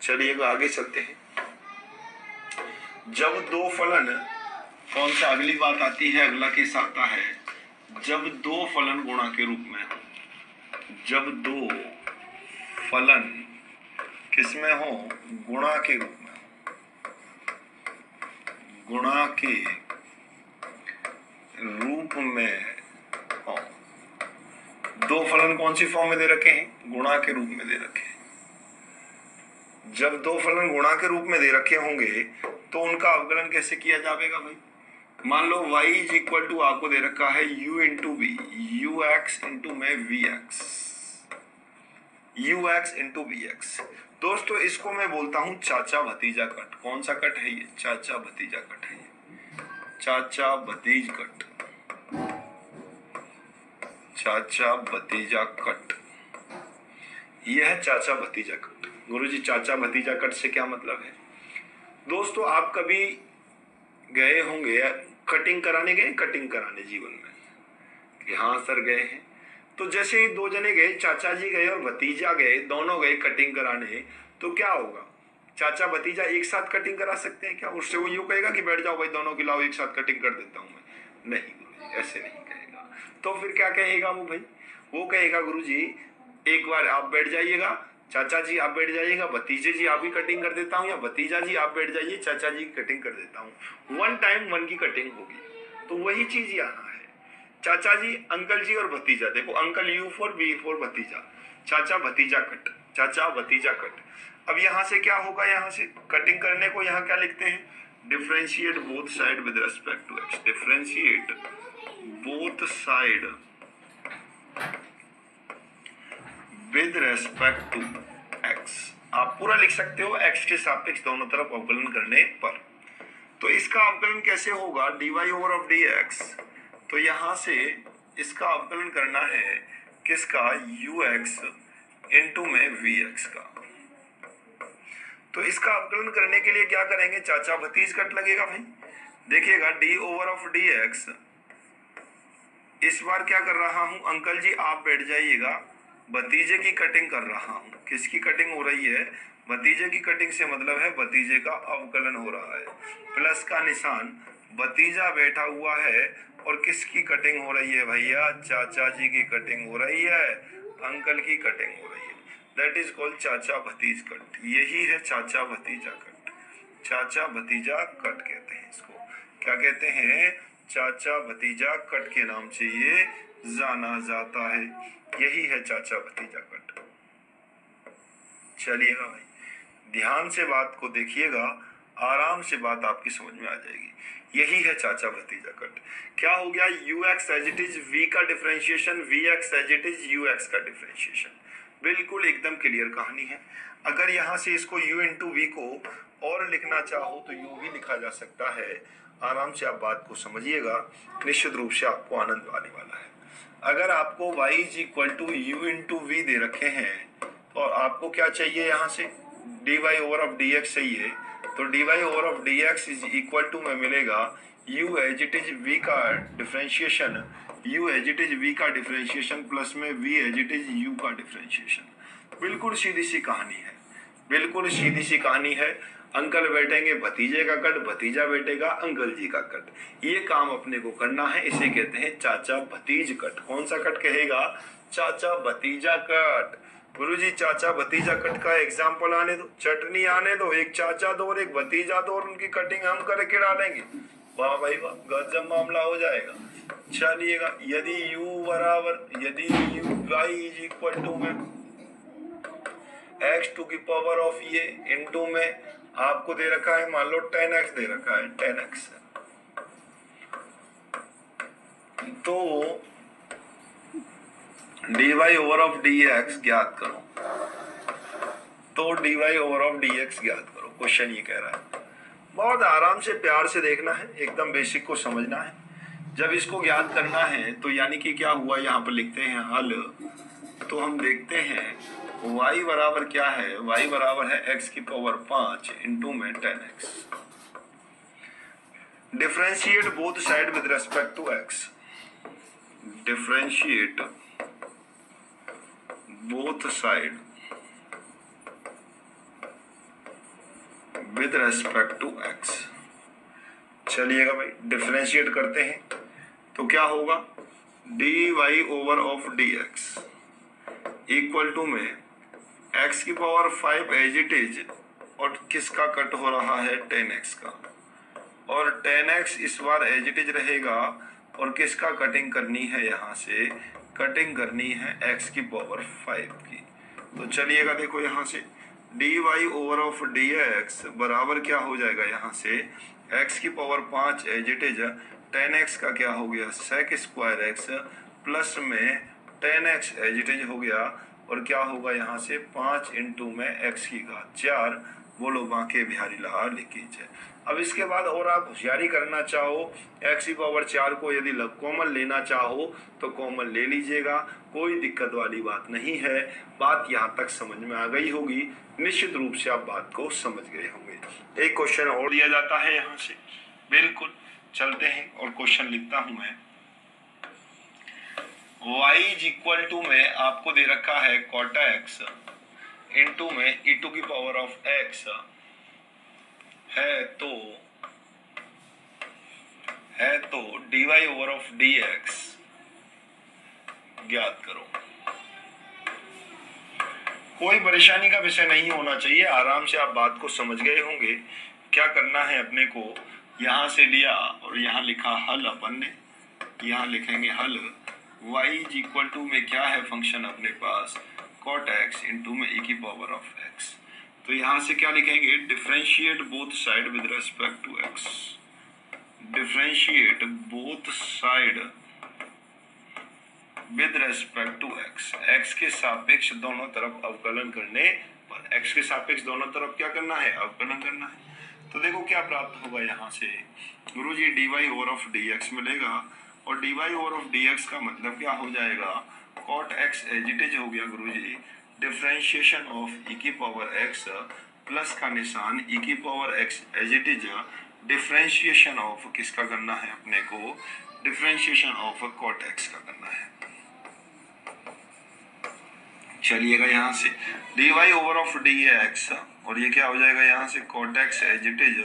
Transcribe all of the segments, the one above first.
चलिएगा आगे चलते हैं। जब दो फलन, कौन सा अगली बात आती है, अगला केस आता है जब दो फलन गुणा के रूप में हो। जब दो फलन किसमें हो, गुणा के रूप में हो, गुणा के रूप में हो। दो फलन कौन सी फॉर्म में दे रखे हैं, गुणा के रूप में दे रखे हैं। जब दो फलन गुणा के रूप में दे रखे होंगे तो उनका अवकलन कैसे किया जाएगा भाई। मान लो y इज इक्वल टू आपको दे रखा है u into b, u x into में v x, u x into b x. दोस्तों इसको मैं बोलता हूं चाचा भतीजा कट। कौन सा कट है ये, चाचा भतीजा कट है ये, चाचा भतीज कट, चाचा भतीजा कट, यह है चाचा भतीजा कट। गुरुजी चाचा भतीजा कट से क्या मतलब है। दोस्तों आप कभी गए होंगे, कटिंग कराने गए, कटिंग कराने जीवन में कि हाँ सर गए हैं, तो जैसे ही दो जने गए, चाचा जी गए और भतीजा गए, दोनों गए कटिंग कराने, तो क्या होगा, चाचा भतीजा एक साथ कटिंग करा सकते हैं क्या। उससे वो यूं कहेगा कि बैठ जाओ भाई दोनों की, लाओ एक साथ कटिंग कर देता हूं मैं, नहीं ऐसे नहीं कहेगा। तो फिर क्या कहेगा वो भाई, वो कहेगा गुरुजी एक बार आप बैठ जाइएगा, चाचा जी आप बैठ जाइएगा, भतीजे जी आप ही कटिंग कर देता हूँ, या भतीजा जी आप बैठ जाइए, चाचा जी की कटिंग कर देता हूँ। वन टाइम वन की कटिंग होगी। तो वही चीज यहाँ है, चाचा जी, अंकल जी और भतीजा। देखो uncle U for, B for भतीजा, चाचा भतीजा कट, चाचा भतीजा कट। अब यहाँ से क्या होगा, यहाँ से कटिंग करने को यहाँ क्या लिखते हैं, differentiate both side with respect to x, differentiate both side with respect to x. आप पूरा लिख सकते हो एक्स के सापेक्ष दोनों तरफ अवकलन करने पर। तो इसका अवकलन कैसे होगा, dy ओवर ऑफ dx। तो यहां से इसका अवकलन करना है किसका, ux इंटू में vx का। तो इसका अवकलन करने के लिए क्या करेंगे, चाचा भतीज कट लगेगा भाई। देखिएगा d ओवर ऑफ dx, इस बार क्या कर रहा हूं, अंकल जी आप बैठ जाइएगा, भतीजे की कटिंग कर रहा हूं। किसकी कटिंग हो रही है, भतीजे की कटिंग से मतलब है भतीजे का अवकलन हो रहा है। प्लस का निशान, भतीजा बैठा हुआ है और किसकी कटिंग हो रही है भैया, चाचा जी की कटिंग हो रही है, अंकल की कटिंग हो रही है। दैट इज कॉल्ड चाचा भतीज कट। यही है चाचा भतीजा कट, चाचा भतीजा कट कहते हैं इसको। क्या कहते हैं, चाचा भतीजा कट के नाम से ये जाना जाता है। यही है चाचा भतीजा कट। चलिएगा भाई ध्यान से बात को देखिएगा, आराम से बात आपकी समझ में आ जाएगी। यही है चाचा भतीजा कट। क्या हो गया, u x as it is v का differentiation, v x as it is u x का डिफरेंशिएशन। बिल्कुल एकदम क्लियर कहानी है। अगर यहाँ से इसको u इंटू वी को और लिखना चाहो तो यू भी लिखा जा सकता है। आराम से आप बात को समझिएगा, निश्चित रूप से आपको आनंद आने वाला है। अगर आपको y is equal to u into v दे रखे हैं और आपको क्या चाहिए, यहाँ से dy ओवर ऑफ dx चाहिए, तो dy over of dx is equal to में मिलेगा u as it is v का differentiation, u as it is v का डिफरेंशिएशन प्लस में v as it is u का डिफरेंशिएशन। बिल्कुल सीधी सी कहानी है, बिल्कुल सीधी सी कहानी है। अंकल बैठेंगे भतीजे का कट, भतीजा बैठेगा अंकल जी का कट। ये काम अपने को करना है, इसे कहते हैं चाचा भतीज कट। कौन सा कट कहेगा, चाचा भतीजा कट। गुरुजी चाचा भतीजा कट का एग्जाम्पल आने दो, चटनी आने दो, एक चाचा दो और एक भतीजा दो और उनकी कटिंग हम करके डालेंगे। वाह भाई वाह, गजब मामला हो जाएगा। चलिएगा, यदि u बराबर, यदि y इज इक्वल टू में x टू की पावर ऑफ ये इंटू में आपको दे रखा है, मान लो 10x दे रखा है, 10x, तो dy ओवर ऑफ dx ज्ञात करो। तो dy ओवर ऑफ dx ज्ञात करो, क्वेश्चन ये कह रहा है। बहुत आराम से प्यार से देखना है, एकदम बेसिक को समझना है। जब इसको ज्ञात करना है तो यानी कि क्या हुआ, यहाँ पर लिखते हैं हल। तो हम देखते हैं y बराबर क्या है, y बराबर है x की पावर 5 इंटू में 10x। Differentiate both side with respect to x, differentiate both side with respect to x. चलिएगा भाई डिफरेंशिएट करते हैं तो क्या होगा, d y over of d x equal to में x की पावर 5 एज इट इज, और किसका कट हो रहा है 10x का, और 10x इस बार एज इट इज रहेगा, और किसका कटिंग करनी है, यहाँ से कटिंग करनी है x की पावर 5 की। तो चलिएगा देखो यहाँ से d y over of d x बराबर क्या हो जाएगा, यहाँ से x की power 5 as it is, 10x का क्या हो गया सेक स्क्वायर एक्स, प्लस में 10x एज इट इज हो गया, और क्या होगा यहाँ से 5 इंटू में x की घात 4, बोलो बांके बिहारी लहार लिखीज है। अब इसके बाद और आप होशियारी करना चाहो, x की पावर 4 को यदि कॉमन लेना चाहो तो कॉमन ले लीजिएगा, कोई दिक्कत वाली बात नहीं है। बात यहाँ तक समझ में आ गई होगी, निश्चित रूप से आप बात को समझ गए होंगे। एक क्वेश्चन और दिया जाता है यहाँ से, बिल्कुल चलते हैं और क्वेश्चन लिखता हूं मैं। y इज इक्वल टू में आपको दे रखा है कोटा x इंटू में e टू की पावर ऑफ x है तो dy ओवर ऑफ dx ज्ञात करो। कोई परेशानी का विषय नहीं होना चाहिए, आराम से आप बात को समझ गए होंगे। क्या करना है अपने को, यहाँ से लिया और यहाँ लिखा हल, अपन ने यहाँ लिखेंगे हल y इज इक्वल टू में क्या है फंक्शन अपने पास cot x इंटू में e की पावर ऑफ x। तो यहाँ से क्या लिखेंगे, differentiate both side with respect to x, differentiate both side with respect to x, x के सापेक्ष दोनों तरफ अवकलन करने पर, x के सापेक्ष दोनों तरफ क्या करना है, अवकलन करना है। तो देखो क्या प्राप्त होगा यहाँ से, गुरुजी d y over of d x मिलेगा, और d y over of d x का मतलब क्या हो जाएगा, cot x as it is हो गया गुरुजी, डिफरेंशिएशन ऑफ ई की पावर एक्स प्लस का निशान ई की power x as it is, differentiation of किसका करना है अपने को, डिफरेंशिएशन ऑफ कॉट एक्स का करना है। चलिएगा यहाँ से d y over of d x, और ये क्या हो जाएगा यहाँ से cot x as it is,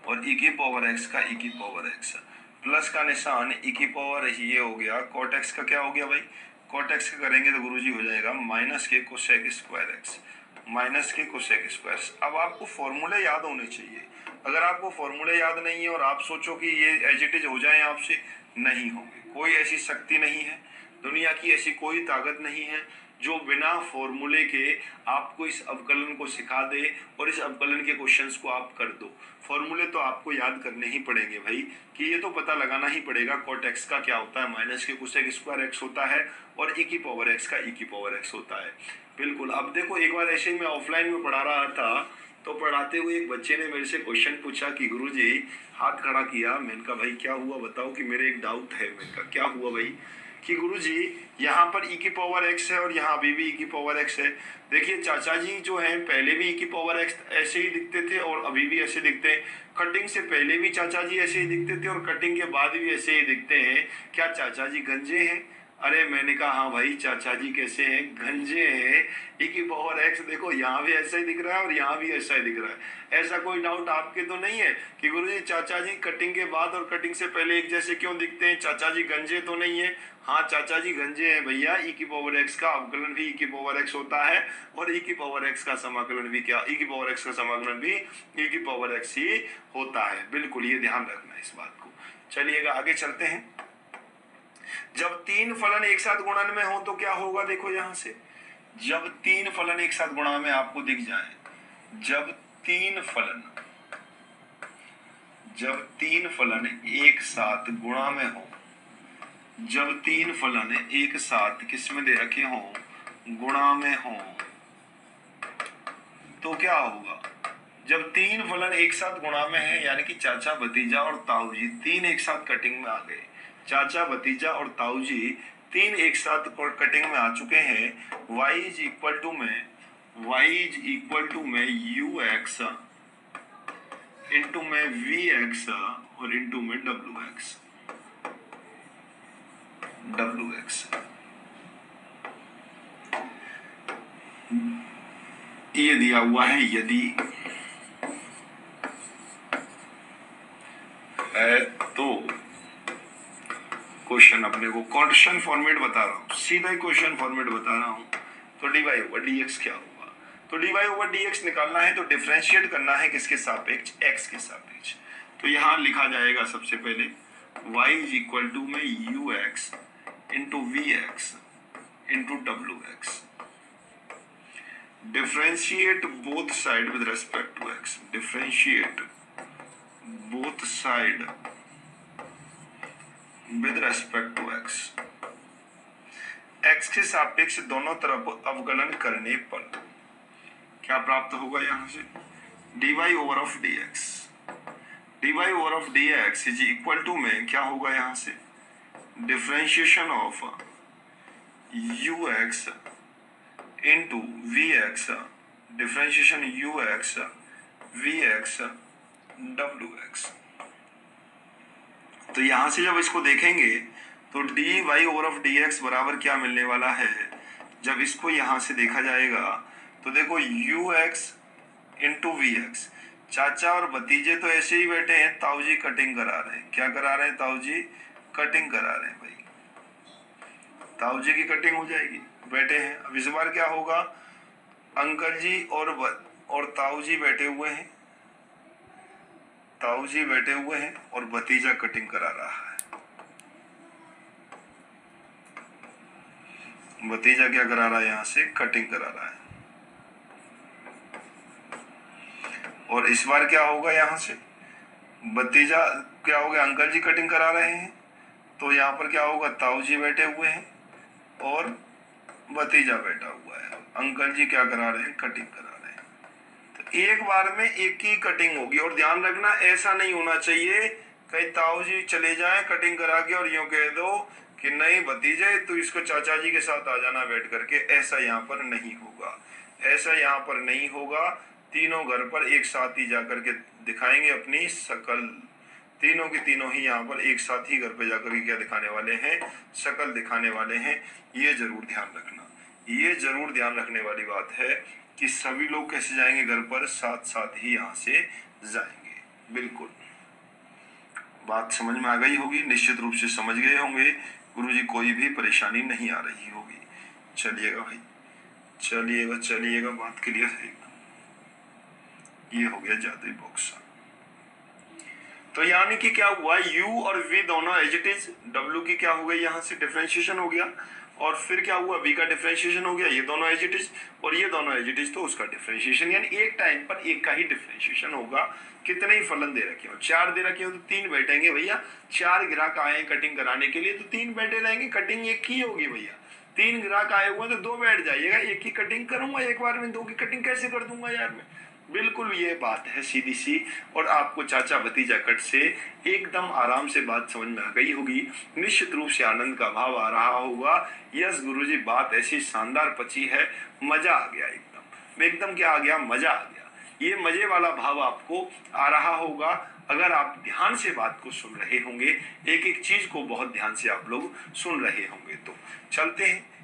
और ई की पावर एक्स का ई की पावर एक्स प्लस का निशान ई की पावर ये हो गया, कॉट एक्स का क्या हो गया भाई, कॉट एक्स का करेंगे तो गुरुजी हो जाएगा माइनस के कोसेक स्क्वायर एक्स, माइनस के कोसेक स्क्वायर। अब आपको फॉर्मूले याद होने चाहिए, अगर आपको फॉर्मूले याद नहीं है और आप सोचो कि ये एज इट इज हो जाए आपसे, नहीं होंगे। कोई ऐसी शक्ति नहीं है, दुनिया की ऐसी कोई ताकत नहीं है जो बिना फॉर्मूले के आपको इस अवकलन को सिखा दे और इस अवकलन के क्वेश्चंस को आप कर दो। फॉर्मूले तो आपको याद करने ही पड़ेंगे भाई, कि ये तो पता लगाना ही पड़ेगा कॉट एक्स का क्या होता है, माइनस के कोसेक स्क्वायर एक्स होता है, और ई की पावर एक्स का ई की पावर एक्स होता है। बिल्कुल। अब देखो एक बार ऐसे ही मैं ऑफलाइन में पढ़ा रहा था, तो पढ़ाते हुए एक बच्चे ने मेरे से क्वेश्चन पूछा कि गुरुजी, हाथ खड़ा किया, मैंने कहा भाई क्या हुआ बताओ, कि मेरे एक डाउट है। मैंने कहा क्या हुआ भाई, कि गुरुजी यहाँ पर e की पावर x है और यहाँ अभी भी e की पावर x है। देखिए चाचा जी जो हैं पहले भी e की पावर x ऐसे ही दिखते थे और अभी भी ऐसे दिखते हैं, कटिंग से पहले भी चाचा जी ऐसे ही दिखते थे और कटिंग के बाद भी ऐसे ही दिखते हैं, क्या चाचा जी गंजे हैं? अरे मैंने कहा हाँ भाई चाचा जी कैसे हैं, गंजे हैं। e की पावर x देखो यहाँ भी ऐसा ही दिख रहा है और यहाँ भी ऐसा ही दिख रहा है। ऐसा कोई डाउट आपके तो नहीं है कि गुरुजी चाचा जी कटिंग के बाद और कटिंग से पहले एक जैसे क्यों दिखते हैं, चाचा जी गंजे तो नहीं है? हाँ चाचा जी गंजे हैं भैया, e की पावर x का अवकलन भी e की पावर x होता है और e की पावर x का समाकलन भी क्या, e की पावर x का समाकलन भी e की पावर x ही होता है। बिल्कुल ये ध्यान रखना इस बात को। चलिएगा आगे चलते हैं। जब तीन फलन एक साथ गुणन में हो तो क्या होगा, देखो यहां से, जब तीन फलन एक साथ गुणा में आपको दिख जाए, जब तीन फलन एक साथ गुणा में हो, जब तीन फलन एक साथ किस में दे रखे हो, गुणा में हो, तो क्या होगा, जब तीन फलन एक साथ गुणा में है, यानी कि चाचा भतीजा और ताऊ जी तीन एक साथ कटिंग में आ गए, चाचा भतीजा और ताऊ जी तीन एक साथ कटिंग में आ चुके हैं। y इज इक्वल टू में यू एक्स इंटू में वी एक्स और इंटू में डब्ल्यू एक्स। ये दिया हुआ है यदि तो क्वेश्चन अपने को क्वेश्चन फॉर्मेट बता रहा हूँ, सीधा ही क्वेश्चन फॉर्मेट बता रहा हूँ। तो dy ओवर dx क्या होगा? तो dy ओवर dx निकालना है तो डिफरेंशिएट करना है किसके सापेक्ष? x के सापेक्ष। तो यहाँ लिखा जाएगा सबसे पहले y इज इक्वल टू में ux into v x into डब्ल्यू x. Differentiate both side with respect to x। Differentiate both side with respect to x। x के सापेक्ष दोनों तरफ अवकलन करने पर क्या प्राप्त होगा? यहां से dy over of dx। dy over of dx is equal to में क्या होगा? यहां से differentiation of ux into v x, differentiation ux v x डब्ल्यू एक्स। तो यहां से जब इसको देखेंगे तो dy ओवर ऑफ dx बराबर क्या मिलने वाला है? जब इसको यहां से देखा जाएगा तो देखो ux इंटू वी एक्स। चाचा और भतीजे तो ऐसे ही बैठे हैं, ताऊ जी कटिंग करा रहे हैं। क्या करा रहे हैं? ताऊ जी कटिंग करा रहे हैं। भाई ताऊ जी की कटिंग हो जाएगी, बैठे हैं। अब इस बार क्या होगा? अंकल जी और ताऊ जी बैठे हुए हैं, ताऊ जी बैठे हुए हैं और भतीजा कटिंग करा रहा है। भतीजा क्या करा रहा है? यहां से कटिंग करा रहा है। और इस बार क्या होगा? यहां से भतीजा क्या हो गया? अंकल जी कटिंग करा रहे हैं, तो यहाँ पर क्या होगा? ताऊ जी बैठे हुए हैं और भतीजा बैठा हुआ है। अंकल जी क्या करा रहे हैं? कटिंग करा रहे हैं। तो एक बार में एक ही कटिंग होगी। और ध्यान रखना, ऐसा नहीं होना चाहिए कहीं ताऊ जी चले जाएं कटिंग करा के और यूं कह दो कि नहीं भतीजे तो इसको चाचा जी के साथ आ जाना बैठ करके। ऐसा यहाँ पर नहीं होगा, ऐसा यहाँ पर नहीं होगा। तीनों घर पर एक साथ ही जाकर के दिखाएंगे अपनी शकल। तीनों के तीनों ही यहाँ पर एक साथ ही घर पे जाकर के क्या दिखाने वाले हैं? शकल दिखाने वाले हैं। ये जरूर ध्यान रखना, ये जरूर ध्यान रखने वाली बात है कि सभी लोग कैसे जाएंगे घर पर? साथ साथ ही यहाँ से जाएंगे। बिल्कुल बात समझ में आ गई होगी, निश्चित रूप से समझ गए होंगे। गुरुजी कोई भी परेशानी नहीं आ रही होगी। चलिएगा भाई, चलिएगा चलिएगा, बात क्लियर है। ये हो गया जादुई बॉक्स। तो यानी कि क्या हुआ? u और v दोनों एज इट इज। w की क्या हो गई? यहाँ से डिफरेंशिएशन हो गया। और फिर क्या हुआ? v का डिफरेंशिएशन हो गया। ये दोनों एज इट इज और ये दोनों एज इट इज, तो उसका डिफरेंशिएशन। यानी एक टाइम पर एक का ही डिफरेंशिएशन होगा। कितने ही फलन दे रखे हो? 4 दे रखे हो तो 3 बैठेंगे भैया। 4 ग्राहक आए कटिंग कराने के लिए तो 3 बैठे रहेंगे। कटिंग एक ही होगी भैया। 3 ग्राहक आए हुए तो 2 बैठ जाइएगा। एक ही कटिंग करूंगा एक बार में, 2 की कटिंग कैसे कर दूंगा यार मैं? बिल्कुल ये बात है सीधी सी। और आपको चाचा भतीजा कट से एकदम आराम से बात समझ में आ गई होगी। निश्चित रूप से आनंद का भाव आ रहा होगा। यस गुरुजी, बात ऐसी शानदार पची है, मजा आ गया एकदम। एकदम क्या आ गया? मजा आ गया। ये मजे वाला भाव आपको आ रहा होगा अगर आप ध्यान से बात को सुन रहे होंगे। एक एक चीज को बहुत ध्यान से आप लोग सुन रहे होंगे। तो चलते हैं